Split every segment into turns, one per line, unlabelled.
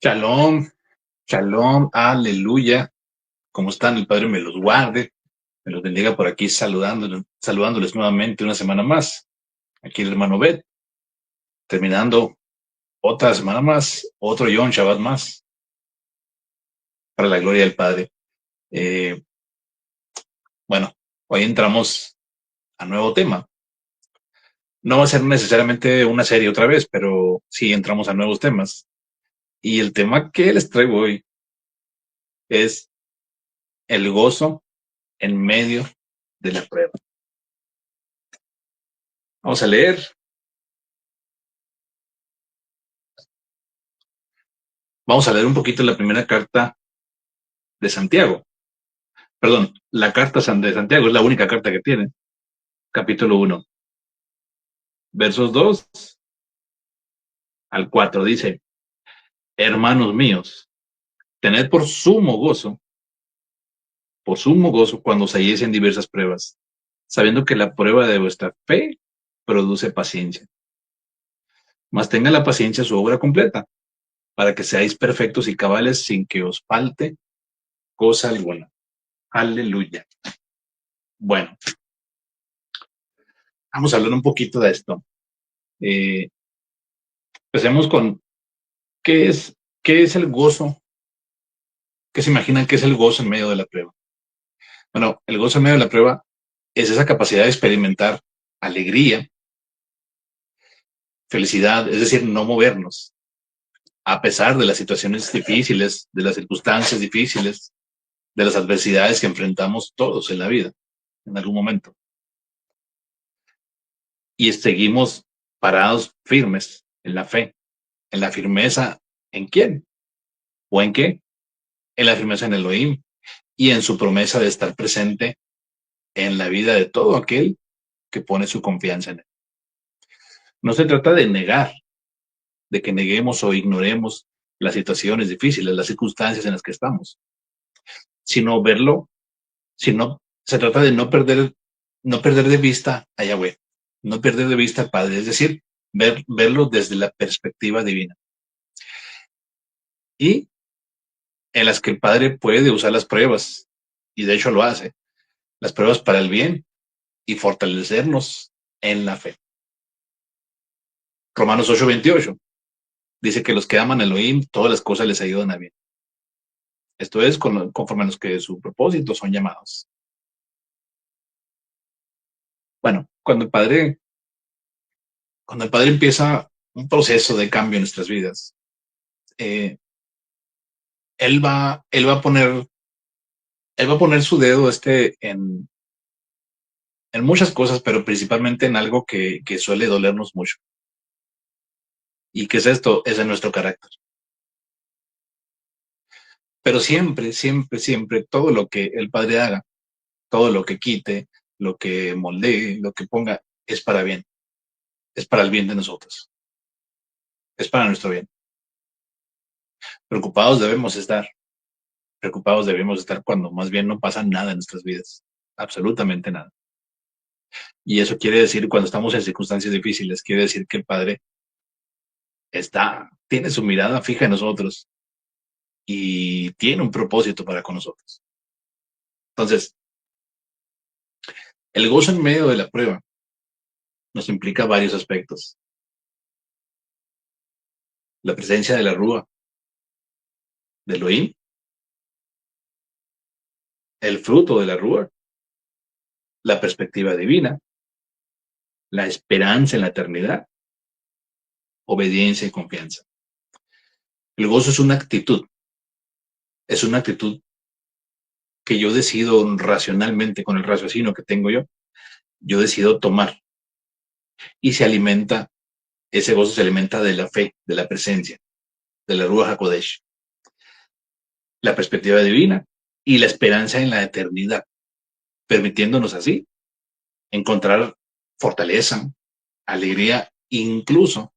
Shalom, shalom, aleluya. ¿Cómo están? El Padre me los guarde, me los bendiga por aquí saludándoles nuevamente una semana más. Aquí el hermano Bet, terminando otra semana más, otro Yom Shabbat más, para la gloria del Padre. Eh, bueno, hoy entramos a nuevo tema. No va a ser necesariamente una serie otra vez, pero sí entramos a nuevos temas. Y el tema que les traigo hoy es el gozo en medio de la prueba. Vamos a leer. Vamos a leer un poquito la primera carta de Santiago. Perdón, la carta de Santiago es la única carta que tiene. Capítulo 1, versos 2 al 4 dice: Hermanos míos, tened por sumo gozo cuando os halléis en diversas pruebas, sabiendo que la prueba de vuestra fe produce paciencia. Mas tenga la paciencia su obra completa, para que seáis perfectos y cabales sin que os falte cosa alguna. Aleluya. Bueno, vamos a hablar un poquito de esto. Eh, Empecemos con ¿qué es, qué es el gozo? ¿Qué se imaginan que es el gozo en medio de la prueba? Bueno, el gozo en medio de la prueba es esa capacidad de experimentar alegría, felicidad, es decir, no movernos, a pesar de las situaciones difíciles, de las circunstancias difíciles, de las adversidades que enfrentamos todos en la vida, en algún momento. Y seguimos parados firmes en la fe, en la firmeza, ¿en quién? ¿O en qué? En la firmeza en Elohim y en su promesa de estar presente en la vida de todo aquel que pone su confianza en él. No se trata de negar, de que neguemos o ignoremos las situaciones difíciles, las circunstancias en las que estamos, sino verlo, sino se trata de no perder de vista a Yahweh, no perder de vista al Padre, es decir, verlo desde la perspectiva divina. Y en las que el Padre puede usar las pruebas, y de hecho lo hace, las pruebas para el bien y fortalecernos en la fe. Romanos 8:28 dice que los que aman a Elohim, todas las cosas les ayudan a bien. Esto es conforme a los que su propósito son llamados. Bueno, cuando el Padre empieza un proceso de cambio en nuestras vidas, eh, él va a poner, él va a poner su dedo en muchas cosas, pero principalmente en algo que suele dolernos mucho. ¿Y qué es esto? Es en nuestro carácter. Pero siempre, siempre, siempre, todo lo que el Padre haga, todo lo que quite, lo que moldee, lo que ponga, es para bien, es para el bien de nosotros, es para nuestro bien. Preocupados debemos estar, preocupados debemos estar cuando más bien no pasa nada en nuestras vidas, absolutamente nada. Y eso quiere decir, cuando estamos en circunstancias difíciles, quiere decir que el Padre tiene su mirada fija en nosotros y tiene un propósito para con nosotros. Entonces, el gozo en medio de la prueba nos implica varios aspectos. La presencia de la Rúa, de Elohim, el fruto de la Rúa, la perspectiva divina, la esperanza en la eternidad, obediencia y confianza. El gozo es una actitud que yo decido racionalmente, con el raciocinio que tengo yo decido tomar. Y ese gozo se alimenta de la fe, de la presencia, de la Ruach HaKodesh, la perspectiva divina y la esperanza en la eternidad, permitiéndonos así encontrar fortaleza, alegría, incluso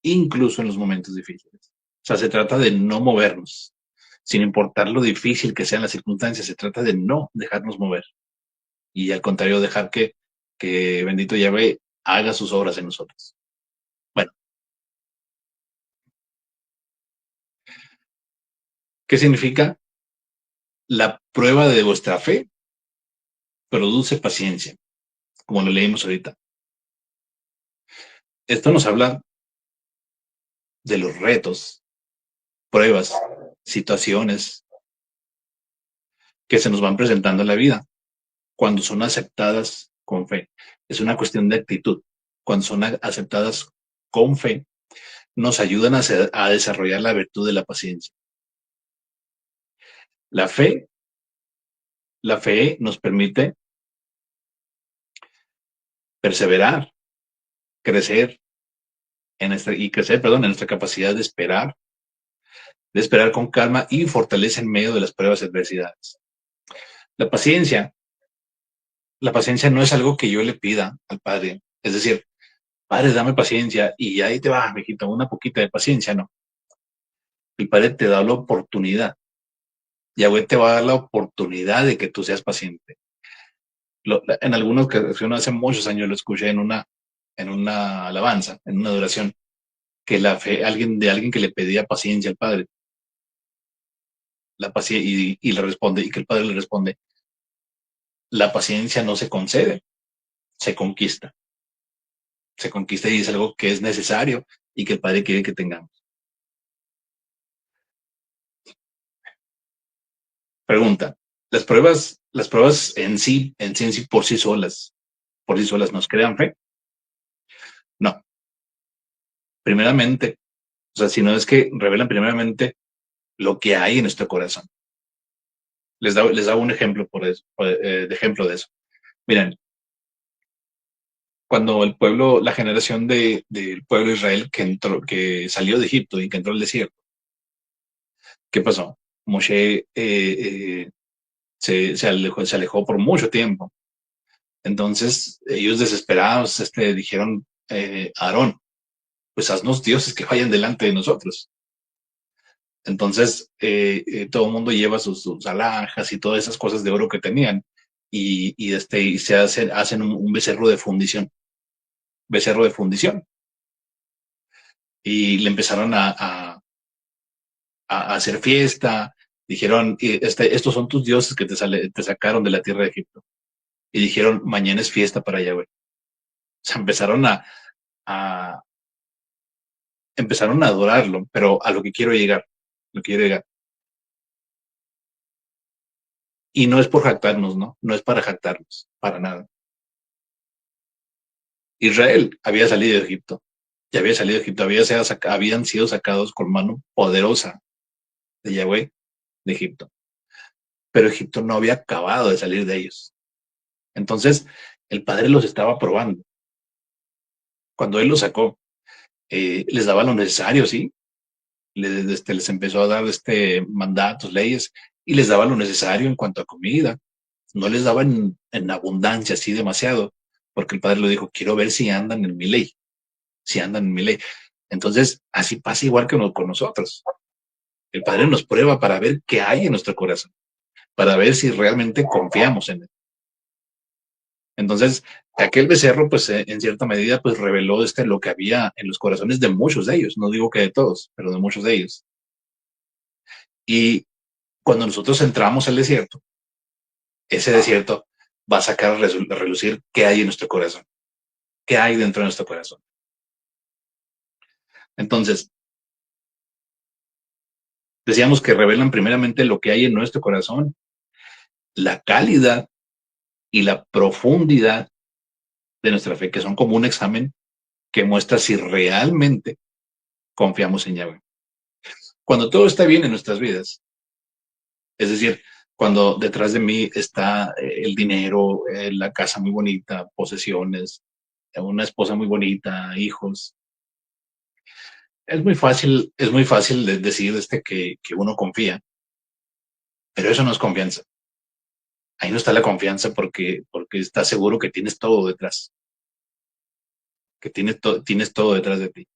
en los momentos difíciles. O sea, se trata de no movernos, sin importar lo difícil que sean las circunstancias, se trata de no dejarnos mover. Y al contrario, dejar que bendito Yahweh haga sus obras en nosotros. Bueno, ¿Qué significa? La prueba de vuestra fe produce paciencia, como lo leímos ahorita. Esto nos habla de los retos, pruebas, situaciones que se nos van presentando en la vida cuando son aceptadas con fe. Es una cuestión de actitud. Cuando son aceptadas con fe, nos ayudan a desarrollar la virtud de la paciencia. La fe, la fe nos permite perseverar, crecer y crecer, perdón, en nuestra capacidad de esperar con calma y fortaleza en medio de las pruebas y adversidades. La paciencia, la paciencia no es algo que yo le pida al Padre. Es decir, Padre, dame paciencia y ahí te va, mijito, una poquita de paciencia, no. El Padre te da la oportunidad. Yahweh te va a dar la oportunidad de que tú seas paciente. En algunas ocasiones, hace muchos años, lo escuché en una alabanza, en una adoración, que la fe, alguien que le pedía paciencia al Padre, la paciencia, y le responde, y que el Padre le responde, la paciencia no se concede, se conquista. Se conquista y es algo que es necesario y que el Padre quiere que tengamos. Pregunta, las pruebas en sí, por sí solas, ¿nos crean fe? No. Primeramente, o sea, si no es que revelan primeramente lo que hay en nuestro corazón. Les da un ejemplo de ejemplo de eso. Miren, cuando el pueblo, la generación del pueblo de Israel que salió de Egipto y que entró al desierto, ¿qué pasó? Moshe se alejó por mucho tiempo. Entonces, ellos desesperados dijeron, Aarón, pues haznos dioses que vayan delante de nosotros. Entonces, todo el mundo lleva sus alhajas y todas esas cosas de oro que tenían y hacen un becerro de fundición. Y le empezaron a hacer fiesta. Dijeron, estos son tus dioses que te sacaron de la tierra de Egipto. Y dijeron, mañana es fiesta para Yahweh. O sea, a, empezaron a adorarlo, pero a lo que quiero llegar. Y no es por jactarnos, ¿no? No es para jactarnos, para nada. Israel había salido de Egipto, ya había salido de Egipto, habían sido sacados con mano poderosa de Yahweh de Egipto, pero Egipto no había acabado de salir de ellos. Entonces, el Padre los estaba probando. Cuando Él los sacó, les daba lo necesario, ¿sí? Les empezó a dar mandatos, leyes, y les daba lo necesario en cuanto a comida. No les daba en abundancia, así demasiado, porque el Padre lo dijo, quiero ver si andan en mi ley, si andan en mi ley. Entonces, así pasa igual que con nosotros. El Padre nos prueba para ver qué hay en nuestro corazón, para ver si realmente confiamos en Él. Entonces, aquel becerro, pues en cierta medida, pues reveló lo que había en los corazones de muchos de ellos. No digo que de todos, pero de muchos de ellos. Y cuando nosotros entramos al desierto, ese desierto va a sacar a relucir qué hay en nuestro corazón, qué hay dentro de nuestro corazón. Entonces, decíamos que revelan primeramente lo que hay en nuestro corazón, la calidad y la profundidad de nuestra fe, que son como un examen que muestra si realmente confiamos en Yahweh. Cuando todo está bien en nuestras vidas, es decir, cuando detrás de mí está el dinero, la casa muy bonita, posesiones, una esposa muy bonita, hijos, es muy fácil de decir que uno confía, pero eso no es confianza. Ahí no está la confianza porque estás seguro que tienes todo detrás, que tienes todo detrás de ti.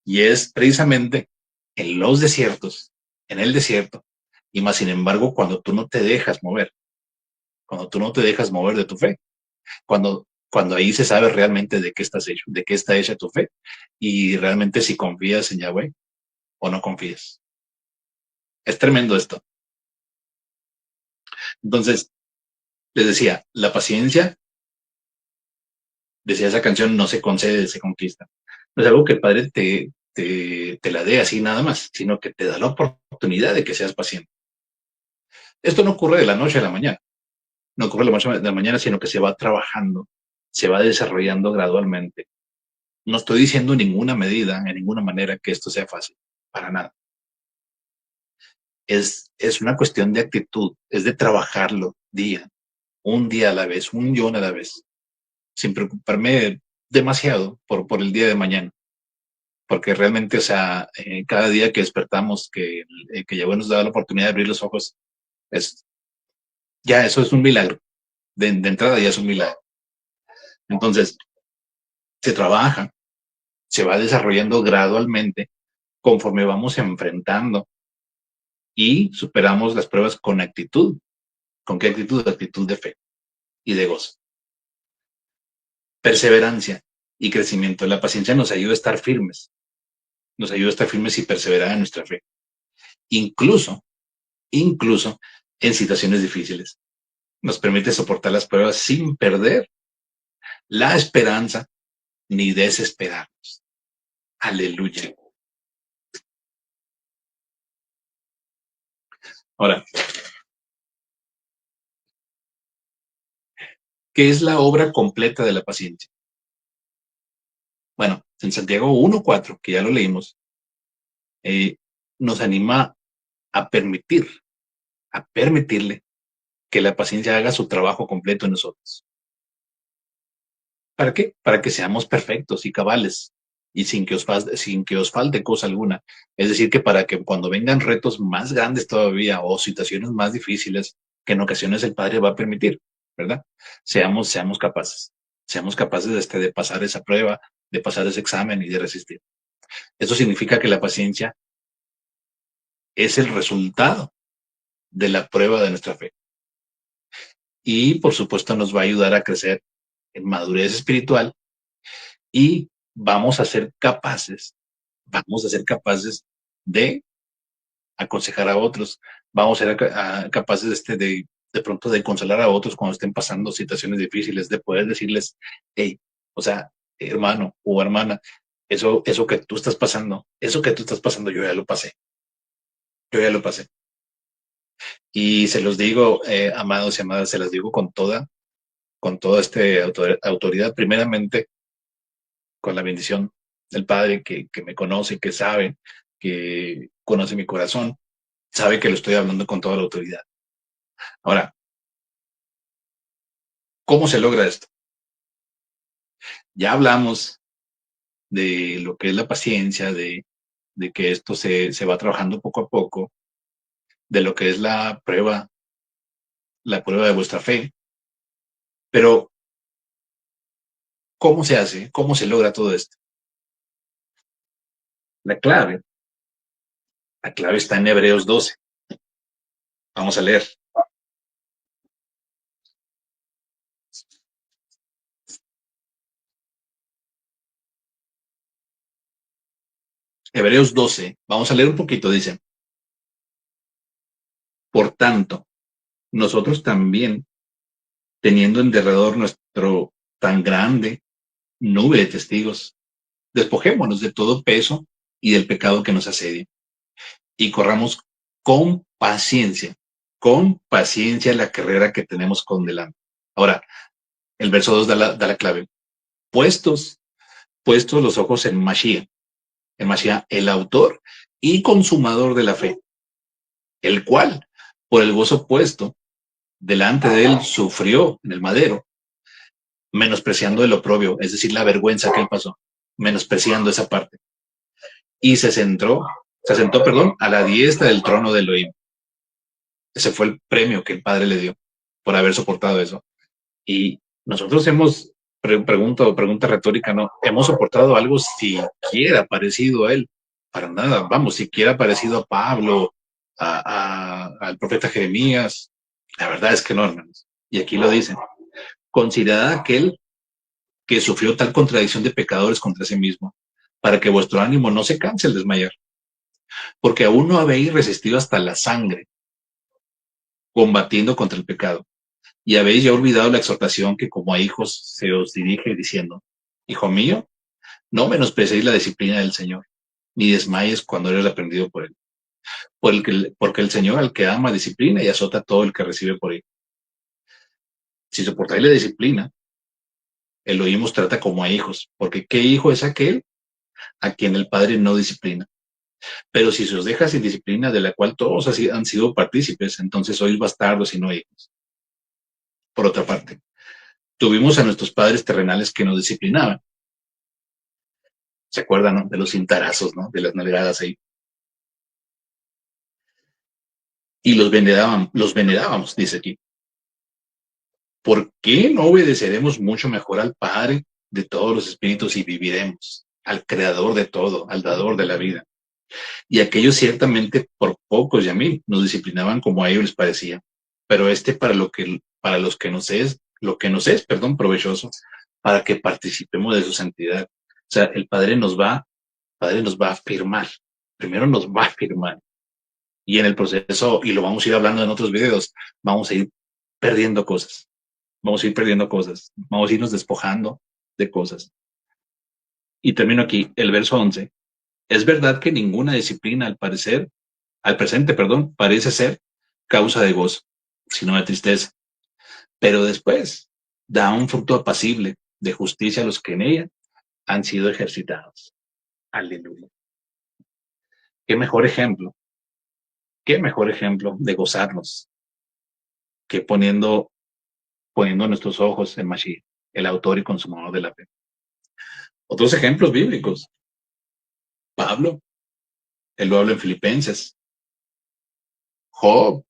Y es precisamente en los desiertos, en el desierto, y más sin embargo, cuando tú no te dejas mover, cuando tú no te dejas mover de tu fe, cuando ahí se sabe realmente de qué estás hecho, de qué está hecha tu fe, y realmente si confías en Yahweh o no confías. Es tremendo esto. Entonces, les decía, la paciencia, decía esa canción, no se concede, se conquista. No es algo que el Padre te la dé así nada más, sino que te da la oportunidad de que seas paciente. Esto no ocurre de la noche a la mañana, no ocurre de la noche a la mañana, sino que se va trabajando, se va desarrollando gradualmente. No estoy diciendo en ninguna medida, en ninguna manera que esto sea fácil, para nada. Es una cuestión de actitud, es de trabajarlo un día a la vez, un guión a la vez, sin preocuparme demasiado por el día de mañana, porque realmente, o sea, cada día que despertamos, que ya nos da la oportunidad de abrir los ojos, es, ya eso es un milagro, de entrada ya es un milagro. Entonces, se trabaja, se va desarrollando gradualmente conforme vamos enfrentando y superamos las pruebas con actitud. ¿Con qué actitud? Actitud de fe y de gozo. Perseverancia y crecimiento. La paciencia nos ayuda a estar firmes, nos ayuda a estar firmes y perseverar en nuestra fe. Incluso, incluso en situaciones difíciles. Nos permite soportar las pruebas sin perder la esperanza ni desesperarnos. Aleluya. Ahora, ¿qué es la obra completa de la paciencia? Bueno, en Santiago 1:4, que ya lo leímos, nos anima a permitirle que la paciencia haga su trabajo completo en nosotros. ¿Para qué? Para que seamos perfectos y cabales y sin que os falte cosa alguna. Es decir, que para que cuando vengan retos más grandes todavía o situaciones más difíciles, que en ocasiones el Padre va a permitir, ¿verdad? Seamos capaces. Seamos capaces de pasar esa prueba, de pasar ese examen y de resistir. Eso significa que la paciencia es el resultado de la prueba de nuestra fe. Y por supuesto nos va a ayudar a crecer en madurez espiritual y vamos a ser capaces de aconsejar a otros, vamos a ser capaces de pronto de consolar a otros cuando estén pasando situaciones difíciles, de poder decirles, hey, o sea, hermano o hermana, eso que tú estás pasando, yo ya lo pasé, yo ya lo pasé. Y se los digo, amados y amadas, se los digo con toda esta autoridad, primeramente con la bendición del Padre que me conoce, que sabe, que conoce mi corazón, sabe que lo estoy hablando con toda la autoridad. Ahora, ¿cómo se logra esto? Ya hablamos de lo que es la paciencia, de que esto se va trabajando poco a poco, de lo que es la prueba de vuestra fe, pero ¿cómo se hace? ¿Cómo se logra todo esto? La clave, la clave está en Hebreos 12. Vamos a leer. Hebreos 12, vamos a leer un poquito, dice, por tanto, nosotros también, teniendo en derredor nuestro tan grande nube de testigos, despojémonos de todo peso y del pecado que nos asedia y corramos con paciencia la carrera que tenemos con delante. Ahora, el verso 2 da la clave. Puestos, puestos los ojos en Mashiach, el autor y consumador de la fe, el cual, por el gozo puesto delante de él, sufrió en el madero, menospreciando el oprobio, es decir, la vergüenza que él pasó, menospreciando esa parte. Y se sentó, perdón, a la diestra del trono de Elohim. Ese fue el premio que el Padre le dio por haber soportado eso. Y nosotros pregunta retórica, ¿no? ¿Hemos soportado algo siquiera parecido a él? Para nada, vamos, siquiera parecido a Pablo, al profeta Jeremías. La verdad es que no, hermanos. Y aquí lo dicen. Considerad aquel que sufrió tal contradicción de pecadores contra sí mismo, para que vuestro ánimo no se canse al desmayar. porque aún no habéis resistido hasta la sangre, combatiendo contra el pecado, y habéis ya olvidado la exhortación que como a hijos se os dirige diciendo, Hijo mío, no menosprecéis la disciplina del Señor, ni desmayes cuando eres reprendido por él, porque el Señor al que ama disciplina y azota a todo el que recibe por él. Si soportáis la disciplina, Elohim os trata como a hijos, porque ¿qué hijo es aquel a quien el Padre no disciplina? Pero si se os deja sin disciplina, de la cual todos han sido partícipes, entonces sois bastardos y no hijos. Por otra parte, tuvimos a nuestros padres terrenales que nos disciplinaban. ¿Se acuerdan, no? De los cintarazos, ¿no? De las nalgadas ahí. Y los venerábamos, dice aquí. ¿Por qué no obedeceremos mucho mejor al Padre de todos los espíritus y viviremos? Al Creador de todo, al Dador de la vida. Y aquellos ciertamente por pocos y a mí nos disciplinaban como a ellos les parecía. Pero para los que nos es, lo que nos es, perdón, provechoso, para que participemos de su santidad. O sea, Padre nos va a afirmar. Primero nos va a afirmar. Y en el proceso, y lo vamos a ir hablando en otros videos, vamos a ir perdiendo cosas. Vamos a ir perdiendo cosas. Vamos a irnos despojando de cosas. Y termino aquí, el verso 11. Es verdad que ninguna disciplina al presente, perdón, parece ser causa de gozo, sino de tristeza. Pero después da un fruto apacible de justicia a los que en ella han sido ejercitados. Aleluya. Qué mejor ejemplo, qué mejor ejemplo de gozarnos que poniendo nuestros ojos en Mashiach, el autor y consumador de la fe. Otros ejemplos bíblicos. Pablo, él lo habla en Filipenses. Job,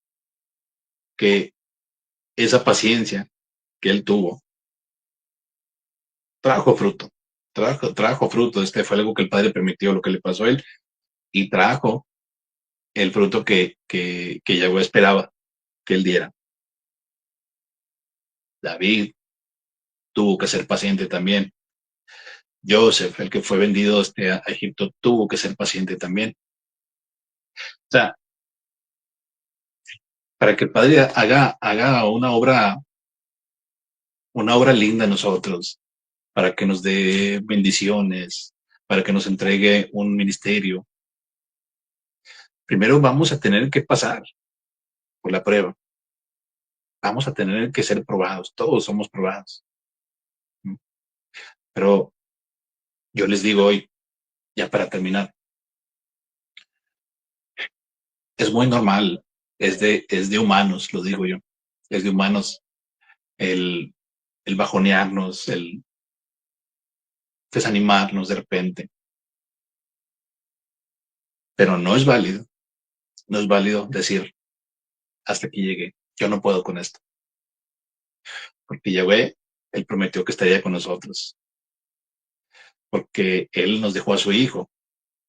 que esa paciencia que él tuvo trajo fruto, trajo fruto. Este fue algo que el Padre permitió, lo que le pasó a él, y trajo el fruto que Yahweh esperaba que él diera. David tuvo que ser paciente también. Joseph, el que fue vendido a Egipto, tuvo que ser paciente también. O sea, para que el Padre haga una obra linda en nosotros, para que nos dé bendiciones, para que nos entregue un ministerio, primero vamos a tener que pasar por la prueba. Vamos a tener que ser probados. Todos somos probados. Pero yo les digo hoy, ya para terminar, es muy normal, es de humanos, lo digo yo, es de humanos el, el bajonearnos, el desanimarnos de repente, pero no es válido decir, hasta aquí llegué, yo no puedo con esto, porque Yahweh, Él prometió que estaría con nosotros, porque Él nos dejó a su Hijo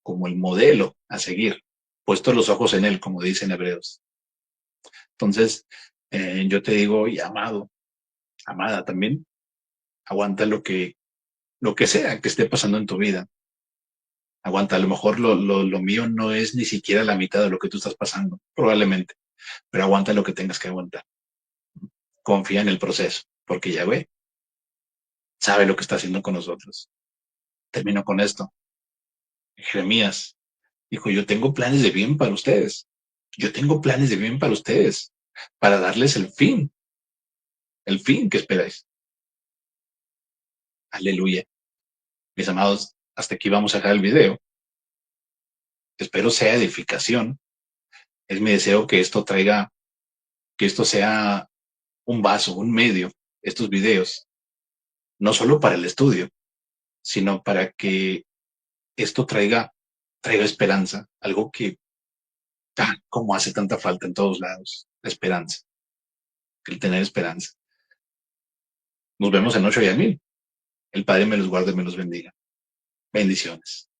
como el modelo a seguir, puesto los ojos en Él, como dicen Hebreos. Entonces, yo te digo, y amado, amada también, aguanta lo que sea que esté pasando en tu vida. Aguanta, a lo mejor lo mío no es ni siquiera la mitad de lo que tú estás pasando, probablemente, pero aguanta lo que tengas que aguantar. Confía en el proceso, porque Yahweh sabe lo que está haciendo con nosotros. Termino con esto. Jeremías dijo, yo tengo planes de bien para ustedes. Yo tengo planes de bien para ustedes, para darles el fin que esperáis. Aleluya. Mis amados, hasta aquí vamos a dejar el video. Espero sea edificación. Es mi deseo que esto sea un vaso, un medio, estos videos, no solo para el estudio, sino para que esto traiga esperanza, algo que, como hace tanta falta en todos lados, la esperanza, el tener esperanza. Nos vemos en 8 y a 1000. El Padre me los guarde y me los bendiga. Bendiciones.